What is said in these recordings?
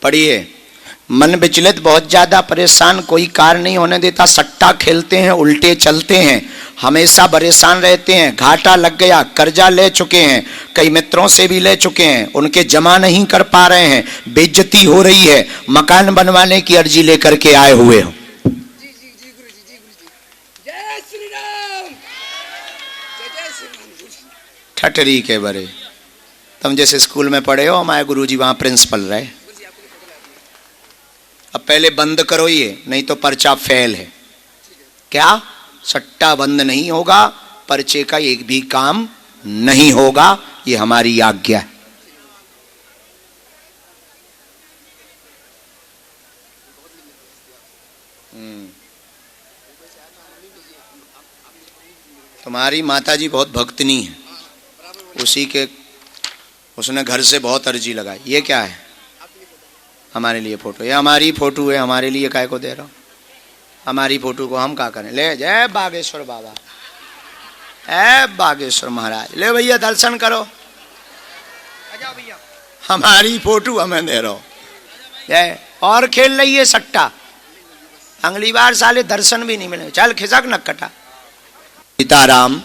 पढ़िए। मन विचलित, बहुत ज्यादा परेशान, कोई कार्य नहीं होने देता, सट्टा खेलते हैं, उल्टे चलते हैं, हमेशा परेशान रहते हैं, घाटा लग गया, कर्जा ले चुके हैं, कई मित्रों से भी ले चुके हैं, उनके जमा नहीं कर पा रहे हैं, बेइज्जती हो रही है, मकान बनवाने की अर्जी लेकर के आए हुए हो। ठटरी के बरे, तुम जैसे स्कूल में पढ़े हो, हमारे गुरुजी वहां प्रिंसिपल रहे। अब पहले बंद करो ये, नहीं तो पर्चा फेल है। क्या? सट्टा बंद नहीं होगा, पर्चे का एक भी काम नहीं होगा, ये हमारी आज्ञा है। तुम्हारी माताजी बहुत भक्तनी है, उसी के उसने घर से बहुत अर्जी लगाई। ये क्या है? हमारे लिए फोटो, ये हमारी फोटो है, हमारे लिए काय को दे रहा हूं? हमारी फोटो को हम क्या करें? ले जय बागेश्वर बाबा, ए बागेश्वर महाराज, ले भैया दर्शन करो, भैया हमारी फोटो हमें दे रहा हो जय। और खेल रही है सट्टा, अगली बार साले दर्शन भी नहीं मिले, चल खिसक नक्कटा। सीताराम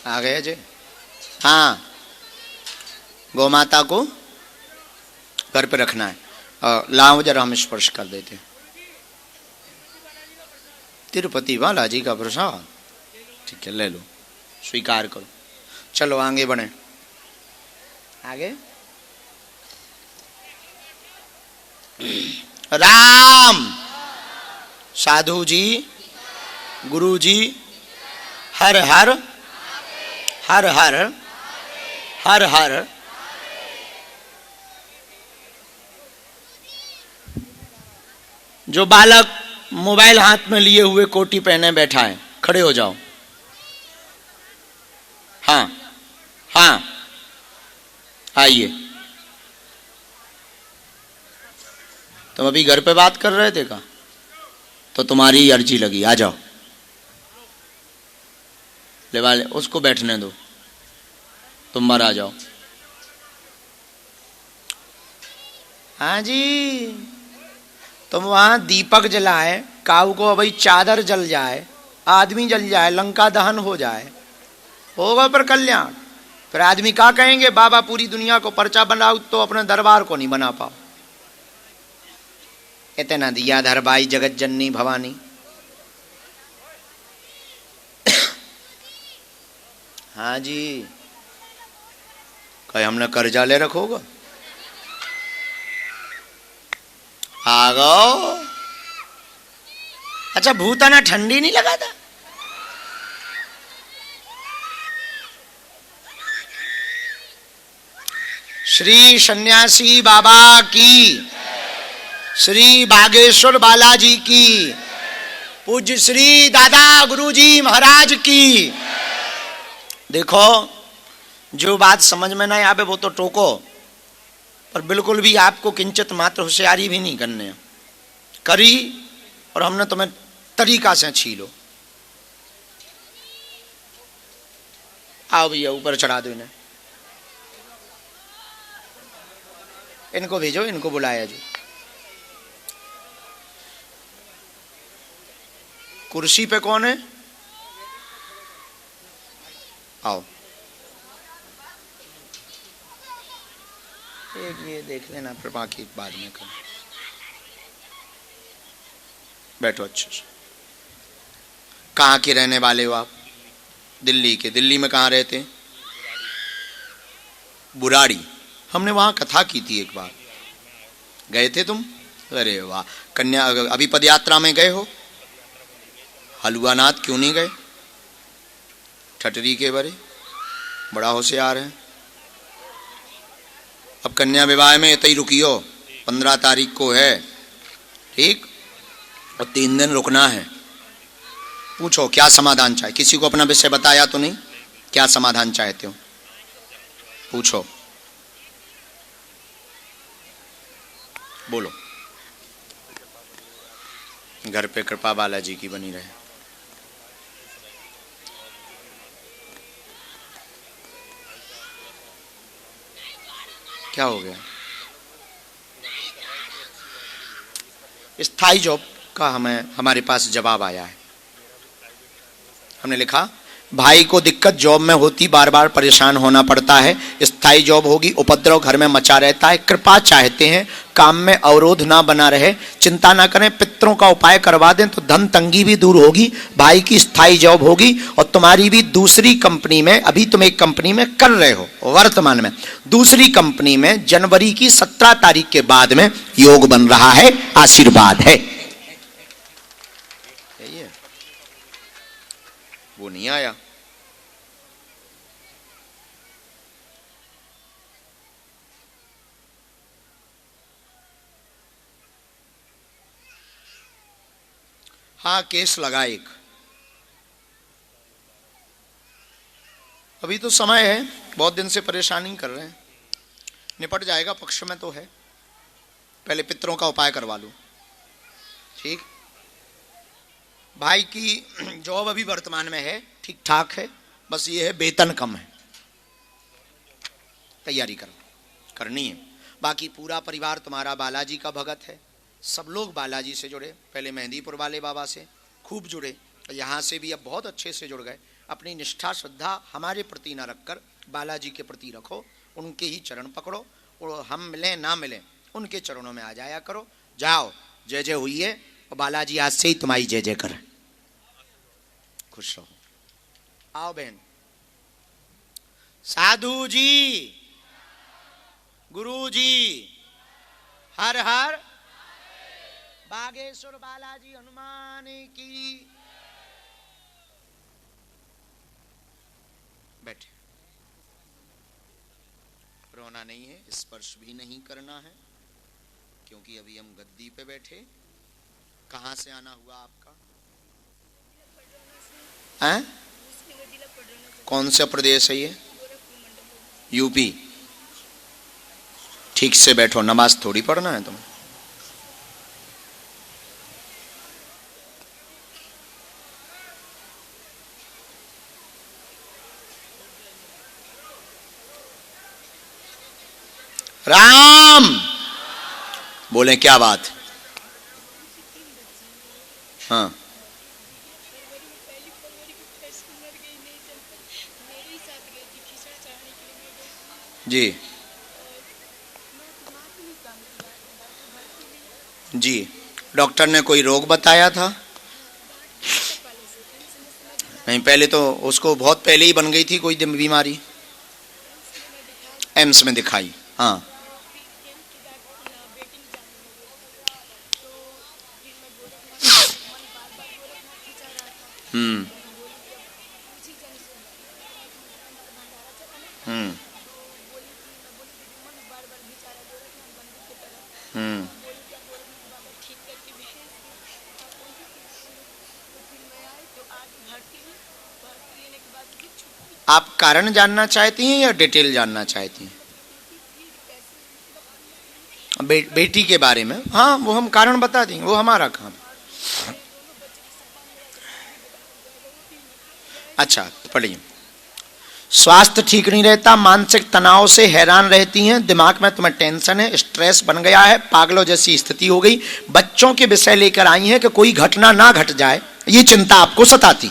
आ गए जी। हाँ, गौ माता को घर पे रखना है, लाओ जरा हम स्पर्श कर देते हैं। तिरुपति बालाजी का प्रसाद, ठीक है ले लो, स्वीकार करो। चलो आगे बढ़े, आगे। राम, साधु जी, गुरु जी, हर हर हर हर हर हर। जो बालक मोबाइल हाथ में लिए हुए कोटी पहने बैठा है, खड़े हो जाओ। हाँ हाँ, आइए। तुम अभी घर पे बात कर रहे थे का? तो तुम्हारी अर्जी लगी, आ जाओ। ले वाले उसको बैठने दो, तुम बाहर आ जाओ। हाँ जी, तुम वहां दीपक जलाए, काऊ को अभी चादर जल जाए, आदमी जल जाए, लंका दहन हो जाए, होगा पर कल्याण। फिर आदमी क्या कहेंगे? बाबा पूरी दुनिया को पर्चा बनाओ तो अपने दरबार को नहीं बना पाओ। इतना दिया धर बाई जगत जननी भवानी। हाँ जी, कहीं हमने कर्जा ले रखोगा? आ गो। अच्छा, भूताना ठंडी नहीं लगा था? श्री सन्यासी बाबा की, श्री बागेश्वर बालाजी की, पूज्य श्री दादा गुरुजी महाराज की। देखो, जो बात समझ में ना आवे वो तो टोको, पर बिल्कुल भी आपको किंचित मात्र होशियारी भी नहीं करने करी, और हमने तुम्हें तरीका से छीलो। आओ भैया, ऊपर चढ़ा दो इन्हें, इनको भेजो, इनको बुलाया जो। कुर्सी पे कौन है? आओ, एक ये देख लेना, फिर बाकी बाद में कर। बैठो अच्छे से। कहाँ के रहने वाले हो आप? दिल्ली के। दिल्ली में कहाँ रहते हैं? बुराड़ी। हमने वहाँ कथा की थी एक बार, गए थे तुम? अरे वाह। कन्या अभी पद यात्रा में गए हो? हलुआनाथ क्यों नहीं गए? ठटरी के बरे, बड़ा होशियार है। अब कन्या विवाह में इतना ही रुकियो, 15 तारीख को है, ठीक, और 3 दिन रुकना है। पूछो क्या समाधान चाहे। किसी को अपना विषय बताया तो नहीं? क्या समाधान चाहते हो? पूछो, बोलो। घर पे कृपा बालाजी की बनी रहे। क्या हो गया? स्थायी जॉब का हमारे पास जवाब आया है। हमने लिखा भाई को दिक्कत जॉब में होती, बार बार परेशान होना पड़ता है। स्थायी जॉब होगी, उपद्रव घर में मचा रहता है। कृपा चाहते हैं काम में अवरोध ना बना रहे, चिंता ना करें, पितरों का उपाय करवा दें तो धन तंगी भी दूर होगी। भाई की स्थायी जॉब होगी और तुम्हारी भी दूसरी कंपनी में, अभी तुम एक कंपनी में कर रहे हो वर्तमान में, दूसरी कंपनी में जनवरी की 17 तारीख के बाद में योग बन रहा है। आशीर्वाद है। वो नहीं आया। हाँ, केस लगा एक। अभी तो समय है, बहुत दिन से परेशानी कर रहे हैं, निपट जाएगा, पक्ष में तो है। पहले पितरों का उपाय करवा लो। ठीक, भाई की जॉब अभी वर्तमान में है, ठीक ठाक है, बस ये है वेतन कम है। तैयारी करनी है। बाकी पूरा परिवार तुम्हारा बालाजी का भगत है, सब लोग बालाजी से जुड़े। पहले मेहंदीपुर वाले बाबा से खूब जुड़े, यहाँ से भी अब बहुत अच्छे से जुड़ गए। अपनी निष्ठा श्रद्धा हमारे प्रति ना रखकर बालाजी के प्रति रखो, उनके ही चरण पकड़ो, और हम मिलें ना मिलें उनके चरणों में आ जाया करो। जाओ, जय जय हुई है, और बालाजी आज से ही तुम्हारी जय जय कर। खुश रहो। आओ बहन। साधु जी, गुरु जी, हर हर बागेश्वर बालाजी हनुमान की। बैठे। रोना नहीं है, स्पर्श भी नहीं करना है, क्योंकि अभी हम गद्दी पे बैठे। कहां से आना हुआ आपका? हैं? कौन सा प्रदेश है ये? यूपी। ठीक से बैठो, नमाज थोड़ी पढ़ना है तुम्हें। राम बोले, क्या बात? हाँ, जी जी। डॉक्टर ने कोई रोग बताया था? नहीं, पहले तो उसको बहुत पहले ही बन गई थी कोई बीमारी। एम्स में दिखाई? हाँ। हम्म हम्म हम्म। आप कारण जानना चाहती हैं या डिटेल जानना चाहती हैं? बेटी के बारे में? हाँ, वो हम कारण बता देंगे, वो हमारा काम। अच्छा, पढ़िए। स्वास्थ्य ठीक नहीं रहता, मानसिक तनाव से हैरान रहती हैं, दिमाग में तुम्हें टेंशन है, स्ट्रेस बन गया है, पागलों जैसी स्थिति हो गई। बच्चों के विषय लेकर आई हैं कि कोई घटना ना घट जाए, ये चिंता आपको सताती।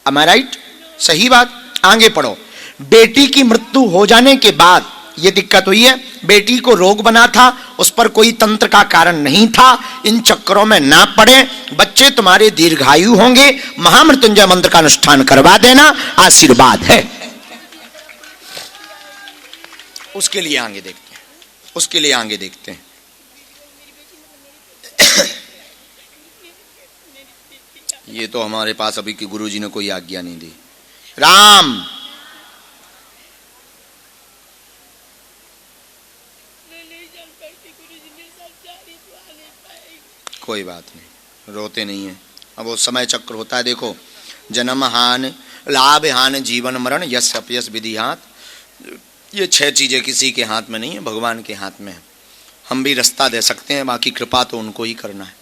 Am I right? सही बात। आगे पढ़ो। बेटी की मृत्यु हो जाने के बाद ये दिक्कत हुई है। बेटी को रोग बना था, उस पर कोई तंत्र का कारण नहीं था, इन चक्करों में ना पड़े। बच्चे तुम्हारे दीर्घायु होंगे। महामृत्युंजय मंत्र का अनुष्ठान करवा देना, आशीर्वाद है। उसके लिए आगे देखते हैं, उसके लिए आगे देखते हैं। ये तो हमारे पास अभी की गुरुजी ने कोई आज्ञा नहीं दी। राम कोई बात नहीं, रोते नहीं है। अब वो समय चक्र होता है। देखो, जन्म हान, लाभ हान, जीवन मरण, यश अपयश विधि हाथ, ये 6 चीजें किसी के हाथ में नहीं है, भगवान के हाथ में है। हम भी रास्ता दे सकते हैं, बाकी कृपा तो उनको ही करना है।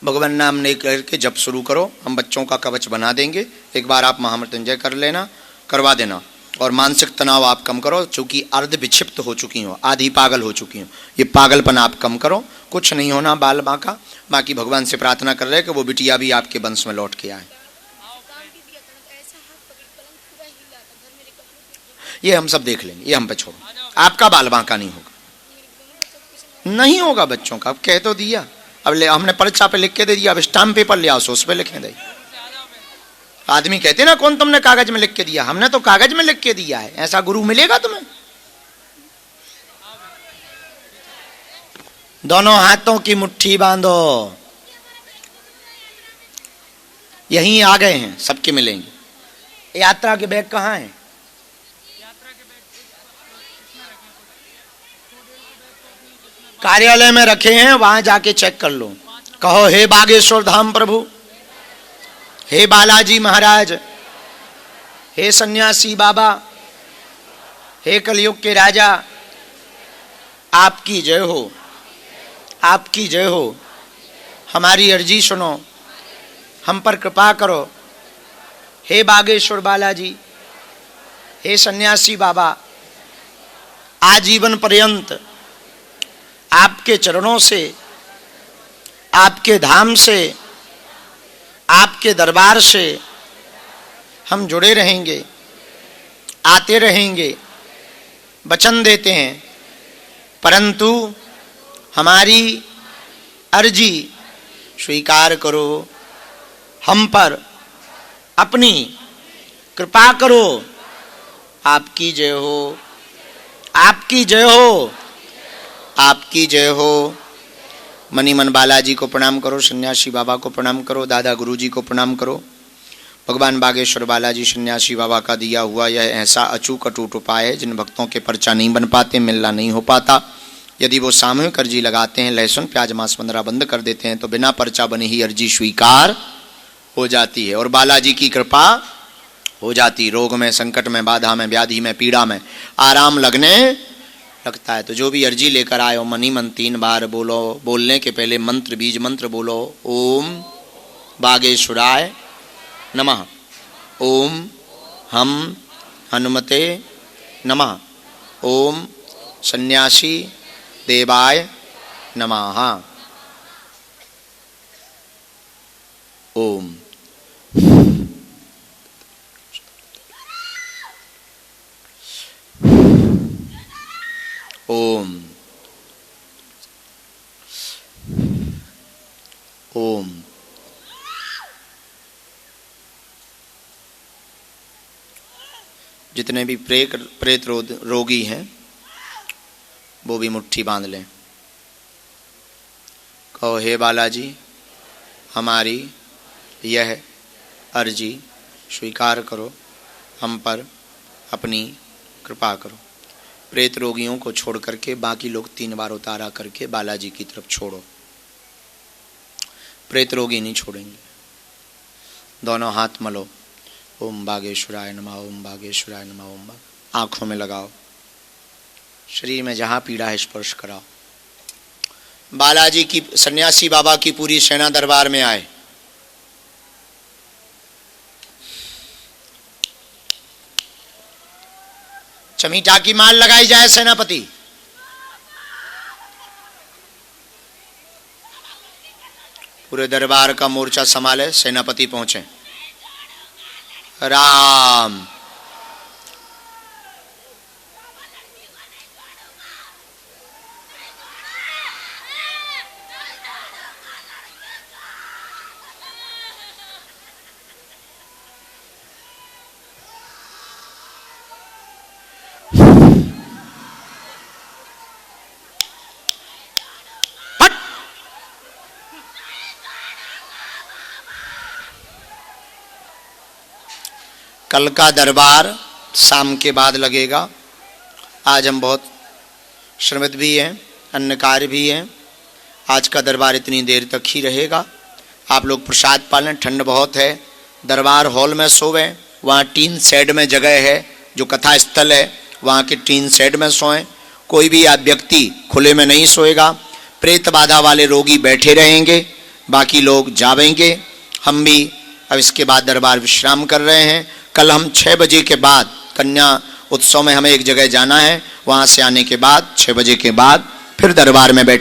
भगवान नाम नहीं करके जब शुरू करो, हम बच्चों का कवच बना देंगे। एक बार आप महामृत्युंजय कर लेना, करवा देना, और मानसिक तनाव आप कम करो, चूंकि अर्ध विक्षिप्त हो चुकी हो, आधी पागल हो चुकी हो, ये पागलपन आप कम करो। कुछ नहीं होना बाल माँ का। बाकी भगवान से प्रार्थना कर रहे हैं कि वो बिटिया भी आपके वंश में लौट के आए। ये हम सब देख लेंगे, ये हम पे छोड़ो। आपका बाल बांका नहीं होगा, नहीं होगा बच्चों का। अब कह तो दिया, अब ले हमने पर्चा पे लिख के दे दिया, अब स्टाम्प पेपर ले आओ, उस पे लिखें दे। आदमी कहते ना कौन तुमने कागज में लिख के दिया, हमने तो कागज में लिख के दिया है। ऐसा गुरु मिलेगा तुम्हें? दोनों हाथों की मुट्ठी बांधो। यहीं आ गए हैं, सबके मिलेंगे। यात्रा के बैग कहाँ हैं? कार्यालय में रखे हैं, वहां जाके चेक कर लो। कहो हे बागेश्वर धाम प्रभु, हे बालाजी महाराज, हे सन्यासी बाबा, हे कलयुग के राजा, आपकी जय हो, आपकी जय हो। हमारी अर्जी सुनो, हम पर कृपा करो। हे बागेश्वर बालाजी, हे सन्यासी बाबा, आजीवन पर्यंत आपके चरणों से, आपके धाम से, आपके दरबार से हम जुड़े रहेंगे, आते रहेंगे, वचन देते हैं। परंतु हमारी अर्जी स्वीकार करो, हम पर अपनी कृपा करो। आपकी जय हो, आपकी जय हो, आपकी जय हो। मनी मन बालाजी को प्रणाम करो, सन्यासी बाबा को प्रणाम करो, दादा गुरुजी को प्रणाम करो। भगवान बागेश्वर बालाजी सन्यासी बाबा का दिया हुआ यह ऐसा अचूक अटूट उपाय है जिन भक्तों के पर्चा नहीं बन पाते, मिलना नहीं हो पाता, यदि वो सामूहिक अर्जी लगाते हैं, लहसुन प्याज मांस मंदरा बंद कर देते हैं, तो बिना पर्चा बने ही अर्जी स्वीकार हो जाती है और बालाजी की कृपा हो जाती। रोग में, संकट में, बाधा में, व्याधि में, पीड़ा में आराम लगने लगता है। तो जो भी अर्जी लेकर आए हो, मनी मन 3 बार बोलो। बोलने के पहले मंत्र, बीज मंत्र बोलो। ओम बागेश्वराय नमः, ओम हम हनुमते नमः, ओम सन्यासी देवाय नमः। ओम ओम ओम जितने भी प्रेत रोगी हैं वो भी मुट्ठी बांध लें। कहो हे बालाजी, हमारी यह अर्जी स्वीकार करो, हम पर अपनी कृपा करो। प्रेत रोगियों को छोड़ करके बाकी लोग 3 बार उतारा करके बालाजी की तरफ छोड़ो। प्रेत रोगी नहीं छोड़ेंगे। दोनों हाथ मलो। ओम बागेश्वराय नमः, ओम बागेश्वराय नमः, ओम। आंखों में लगाओ, शरीर में जहां पीड़ा है स्पर्श कराओ। बालाजी की, सन्यासी बाबा की पूरी सेना दरबार में आए। चमीटा की माल लगाई जाए सेनापति। पूरे दरबार का मोर्चा संभाले, सेनापति पहुंचे। राम कल का दरबार शाम के बाद लगेगा। आज हम बहुत श्रमित भी हैं, अन्य कार्य भी हैं। आज का दरबार इतनी देर तक ही रहेगा। आप लोग प्रसाद पालें, ठंड बहुत है। दरबार हॉल में सोवें, वहाँ टीन शेड में जगह है, जो कथा स्थल है वहाँ के टीन शेड में सोएं। कोई भी व्यक्ति खुले में नहीं सोएगा। प्रेत बाधा वाले रोगी बैठे रहेंगे, बाकी लोग जावेंगे। हम भी अब इसके बाद दरबार विश्राम कर रहे हैं। कल हम 6 बजे के बाद कन्या उत्सव में हमें एक जगह जाना है, वहाँ से आने के बाद 6 बजे के बाद फिर दरबार में बैठ